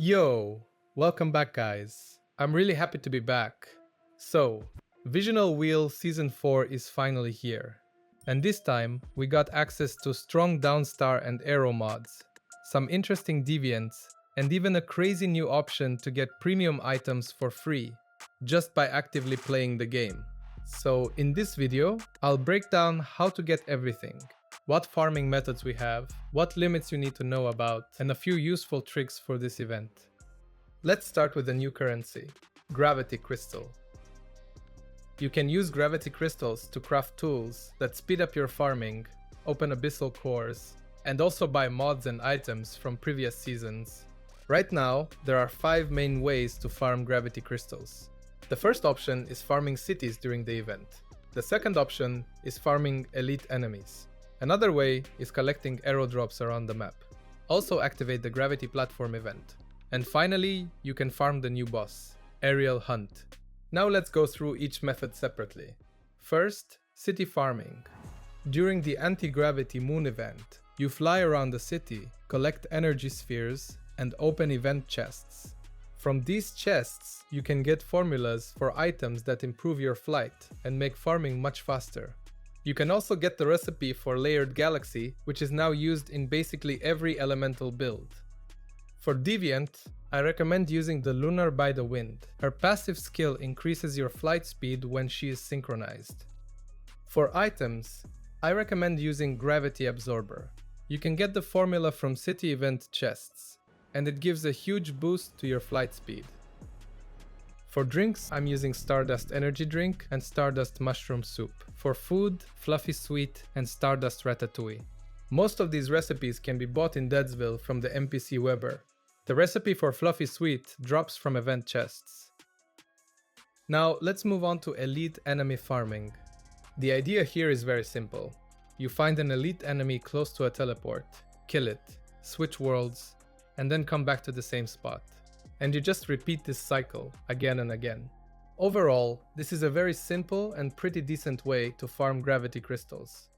Yo, welcome back guys. I'm really happy to be back. So, Visional Wheel Season 4 is finally here. And this time, we got access to strong downstar and arrow mods, some interesting deviants, and even a crazy new option to get premium items for free, just by actively playing the game. So in this video, I'll break down how to get everything, what farming methods we have, what limits you need to know about, and a few useful tricks for this event. Let's start with a new currency, Gravity Crystal. You can use Gravity Crystals to craft tools that speed up your farming, open Abyssal Cores, and also buy mods and items from previous seasons. Right now, there are 5 main ways to farm Gravity Crystals. The first option is farming cities during the event. The second option is farming elite enemies. Another way is collecting Airdrops around the map. Also activate the Gravity Platform event. And finally, you can farm the new boss, Aerial Hunt. Now let's go through each method separately. First, city farming. During the anti-gravity moon event, you fly around the city, collect energy spheres, and open event chests. From these chests, you can get formulas for items that improve your flight and make farming much faster. You can also get the recipe for Layered Galaxy, which is now used in basically every elemental build. For Deviant, I recommend using the Lunar by the Wind. Her passive skill increases your flight speed when she is synchronized. For items, I recommend using Gravity Absorber. You can get the formula from city event chests, and it gives a huge boost to your flight speed. For drinks, I'm using Stardust Energy Drink and Stardust Mushroom Soup. For food, Fluffy Sweet and Stardust Ratatouille. Most of these recipes can be bought in Deadsville from the NPC Weber. The recipe for Fluffy Sweet drops from event chests. Now let's move on to elite enemy farming. The idea here is very simple. You find an elite enemy close to a teleport, kill it, switch worlds, and then come back to the same spot. And you just repeat this cycle again and again. Overall, this is a very simple and pretty decent way to farm gravity crystals.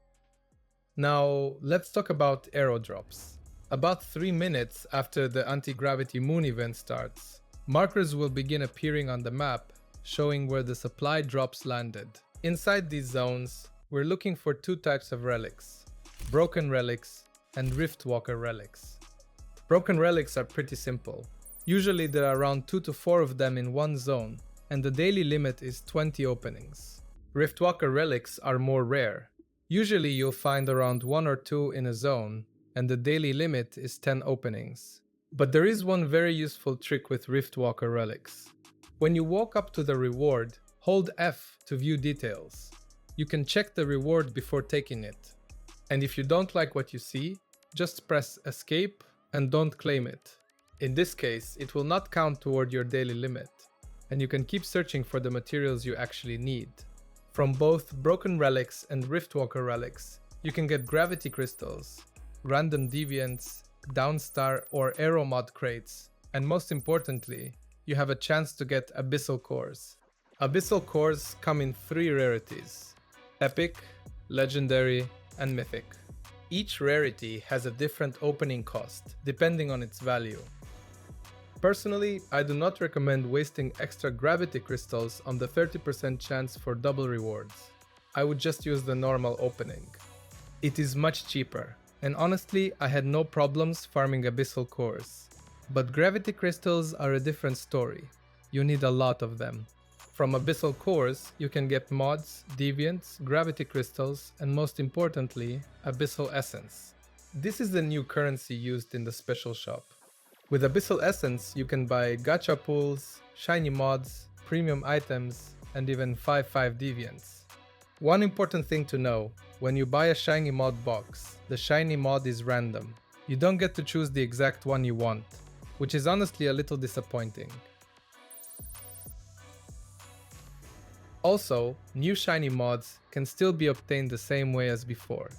Now, let's talk about Airdrops. About 3 minutes after the anti-gravity moon event starts, markers will begin appearing on the map, showing where the supply drops landed. Inside these zones, we're looking for 2 types of relics, broken relics and Riftwalker relics. Broken relics are pretty simple. Usually there are around 2 to 4 of them in one zone, and the daily limit is 20 openings. Riftwalker relics are more rare. Usually you'll find around 1 or 2 in a zone, and the daily limit is 10 openings. But there is one very useful trick with Riftwalker relics. When you walk up to the reward, hold F to view details. You can check the reward before taking it. And if you don't like what you see, just press escape and don't claim it. In this case, it will not count toward your daily limit, and you can keep searching for the materials you actually need. From both Broken Relics and Riftwalker Relics, you can get Gravity Crystals, Random Deviants, Downstar or Arrow Mod crates, and most importantly, you have a chance to get Abyssal Cores. Abyssal Cores come in 3 rarities: Epic, Legendary, and Mythic. Each rarity has a different opening cost, depending on its value. Personally, I do not recommend wasting extra gravity crystals on the 30% chance for double rewards. I would just use the normal opening. It is much cheaper, and honestly, I had no problems farming Abyssal Cores. But gravity crystals are a different story. You need a lot of them. From Abyssal Cores, you can get mods, deviants, gravity crystals, and most importantly, Abyssal Essence. This is the new currency used in the special shop. With Abyssal Essence, you can buy gacha pools, shiny mods, premium items, and even 5/5 deviants. One important thing to know, when you buy a shiny mod box, the shiny mod is random. You don't get to choose the exact one you want, which is honestly a little disappointing. Also, new shiny mods can still be obtained the same way as before.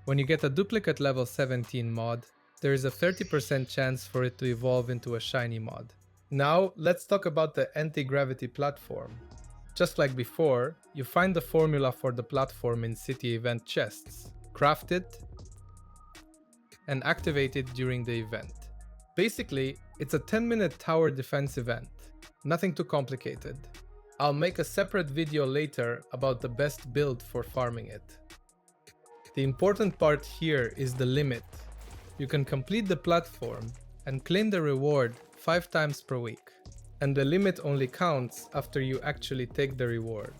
When you get a duplicate level 17 mod, there is a 30% chance for it to evolve into a shiny mod. Now, let's talk about the anti-gravity platform. Just like before, you find the formula for the platform in city event chests, craft it, and activate it during the event. Basically, It's a 10-minute tower defense event, nothing too complicated. I'll make a separate video later about the best build for farming it. The important part here is the limit. You can complete the platform and claim the reward 5 times per week, and the limit only counts after you actually take the reward.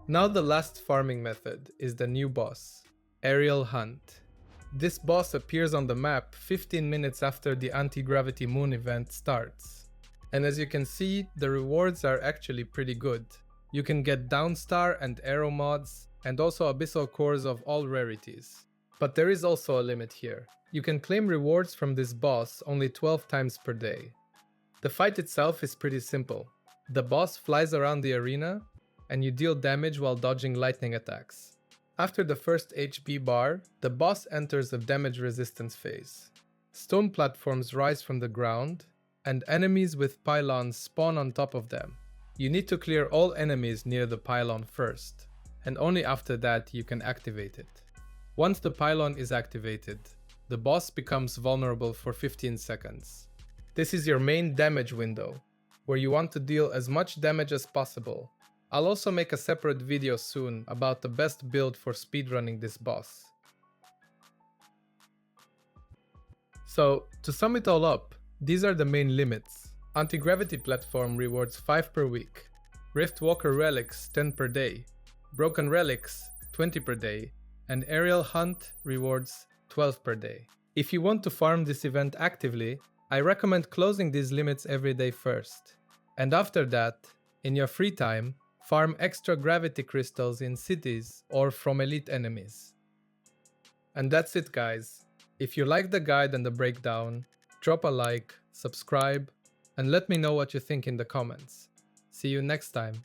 Now the last farming method is the new boss, Aerial Hunt. This boss appears on the map 15 minutes after the Anti-Gravity Moon event starts. And as you can see, the rewards are actually pretty good. You can get Downstar and Arrow mods, and also Abyssal Cores of all rarities. But there is also a limit here. You can claim rewards from this boss only 12 times per day. The fight itself is pretty simple. The boss flies around the arena, and you deal damage while dodging lightning attacks. After the first HP bar, the boss enters a damage resistance phase. Stone platforms rise from the ground, and enemies with pylons spawn on top of them. You need to clear all enemies near the pylon first, and only after that you can activate it. Once the pylon is activated, the boss becomes vulnerable for 15 seconds. This is your main damage window, where you want to deal as much damage as possible. I'll also make a separate video soon about the best build for speedrunning this boss. So, to sum it all up, these are the main limits. Anti-Gravity Platform rewards 5 per week. Riftwalker Relics 10 per day. Broken Relics 20 per day. And Aerial Hunt rewards 12 per day. If you want to farm this event actively, I recommend closing these limits every day first. And after that, in your free time, farm extra gravity crystals in cities or from elite enemies. And that's it, guys. If you like the guide and the breakdown, drop a like, subscribe, and let me know what you think in the comments. See you next time.